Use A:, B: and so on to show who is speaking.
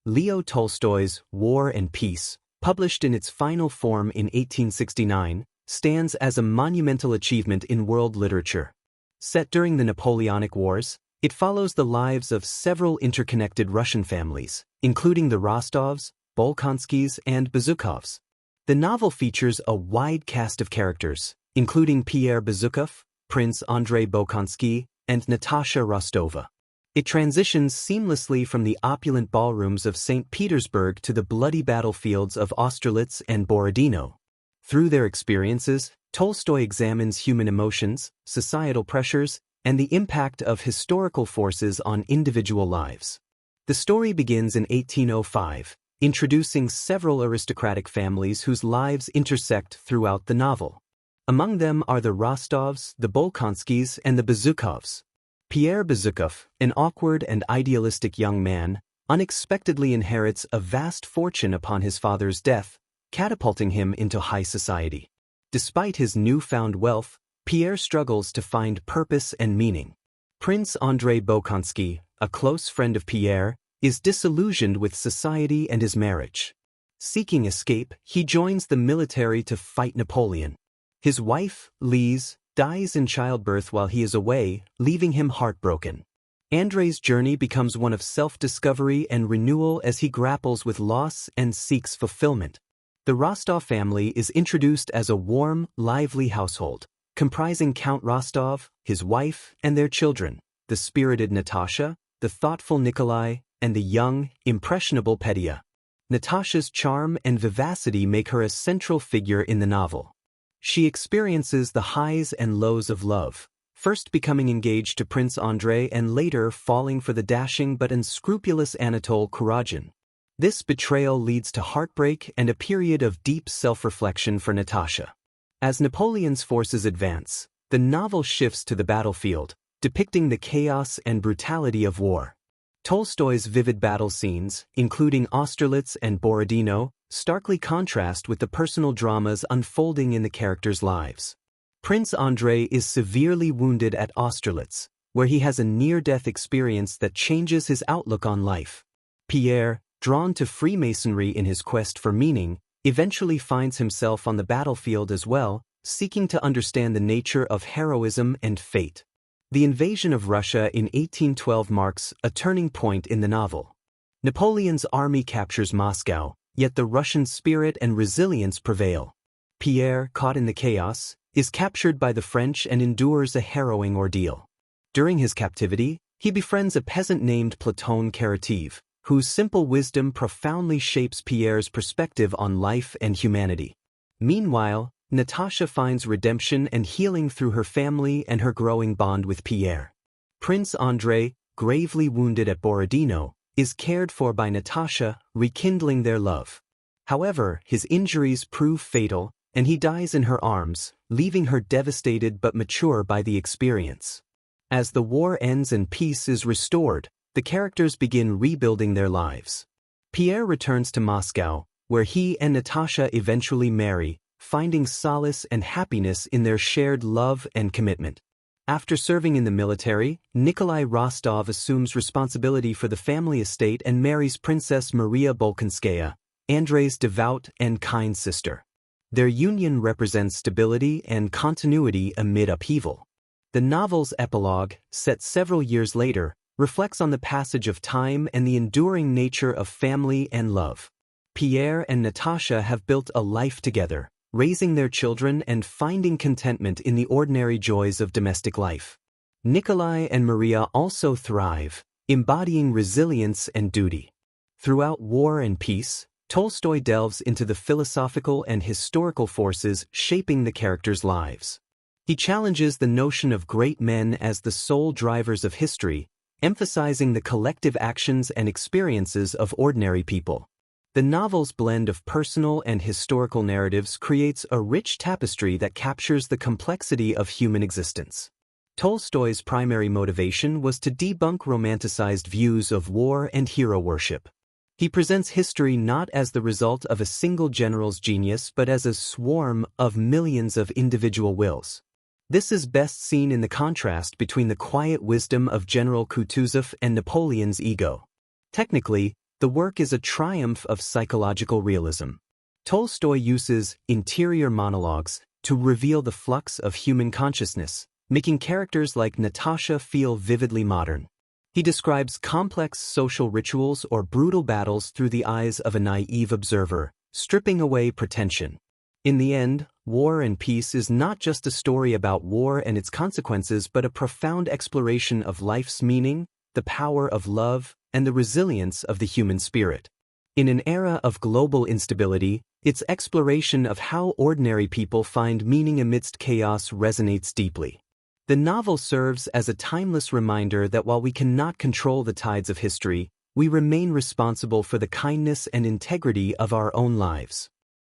A: Leo Tolstoy's War and Peace, published in its final form in 1869, stands as a monumental achievement in world literature. Set during the Napoleonic Wars, it follows the lives of several interconnected Russian families, including the Rostovs, Bolkonskys, and Bezukhovs. The novel features a wide cast of characters, including Pierre Bezukhov, Prince Andrei Bolkonsky, and Natasha Rostova. It transitions seamlessly from the opulent ballrooms of St. Petersburg to the bloody battlefields of Austerlitz and Borodino. Through their experiences, Tolstoy examines human emotions, societal pressures, and the impact of historical forces on individual lives. The story begins in 1805, introducing several aristocratic families whose lives intersect throughout the novel. Among them are the Rostovs, the Bolkonskys, and the Bezukhovs. Pierre Bezukhov, an awkward and idealistic young man, unexpectedly inherits a vast fortune upon his father's death, catapulting him into high society. Despite his newfound wealth, Pierre struggles to find purpose and meaning. Prince Andrei Bolkonsky, a close friend of Pierre, is disillusioned with society and his marriage. Seeking escape, he joins the military to fight Napoleon. His wife, Lise, dies in childbirth while he is away, leaving him heartbroken. Andrei's journey becomes one of self-discovery and renewal as he grapples with loss and seeks fulfillment. The Rostov family is introduced as a warm, lively household, comprising Count Rostov, his wife, and their children, the spirited Natasha, the thoughtful Nikolai, and the young, impressionable Petya. Natasha's charm and vivacity make her a central figure in the novel. She experiences the highs and lows of love, first becoming engaged to Prince Andrei and later falling for the dashing but unscrupulous Anatole Kuragin. This betrayal leads to heartbreak and a period of deep self-reflection for Natasha. As Napoleon's forces advance, the novel shifts to the battlefield, depicting the chaos and brutality of war. Tolstoy's vivid battle scenes, including Austerlitz and Borodino, starkly contrast with the personal dramas unfolding in the characters' lives. Prince Andrei is severely wounded at Austerlitz, where he has a near-death experience that changes his outlook on life. Pierre, drawn to Freemasonry in his quest for meaning, eventually finds himself on the battlefield as well, seeking to understand the nature of heroism and fate. The invasion of Russia in 1812 marks a turning point in the novel. Napoleon's army captures Moscow, yet the Russian spirit and resilience prevail. Pierre, caught in the chaos, is captured by the French and endures a harrowing ordeal. During his captivity, he befriends a peasant named Platon Karateev, whose simple wisdom profoundly shapes Pierre's perspective on life and humanity. Meanwhile, Natasha finds redemption and healing through her family and her growing bond with Pierre. Prince Andrei, gravely wounded at Borodino, is cared for by Natasha, rekindling their love. However, his injuries prove fatal, and he dies in her arms, leaving her devastated but mature by the experience. As the war ends and peace is restored, the characters begin rebuilding their lives. Pierre returns to Moscow, where he and Natasha eventually marry, finding solace and happiness in their shared love and commitment. After serving in the military, Nikolai Rostov assumes responsibility for the family estate and marries Princess Maria Bolkonskaya, Andrei's devout and kind sister. Their union represents stability and continuity amid upheaval. The novel's epilogue, set several years later, reflects on the passage of time and the enduring nature of family and love. Pierre and Natasha have built a life together, raising their children and finding contentment in the ordinary joys of domestic life. Nikolai and Maria also thrive, embodying resilience and duty. Throughout War and Peace, Tolstoy delves into the philosophical and historical forces shaping the characters' lives. He challenges the notion of great men as the sole drivers of history, emphasizing the collective actions and experiences of ordinary people. The novel's blend of personal and historical narratives creates a rich tapestry that captures the complexity of human existence. Tolstoy's primary motivation was to debunk romanticized views of war and hero worship. He presents history not as the result of a single general's genius but as a swarm of millions of individual wills. This is best seen in the contrast between the quiet wisdom of General Kutuzov and Napoleon's ego. Technically, The work is a triumph of psychological realism. Tolstoy uses interior monologues to reveal the flux of human consciousness, making characters like Natasha feel vividly modern. He describes complex social rituals or brutal battles through the eyes of a naive observer, stripping away pretension. In the end, War and Peace is not just a story about war and its consequences, but a profound exploration of life's meaning, the power of love, and the resilience of the human spirit. In an era of global instability, its exploration of how ordinary people find meaning amidst chaos resonates deeply. The novel serves as a timeless reminder that while we cannot control the tides of history, we remain responsible for the kindness and integrity of our own lives.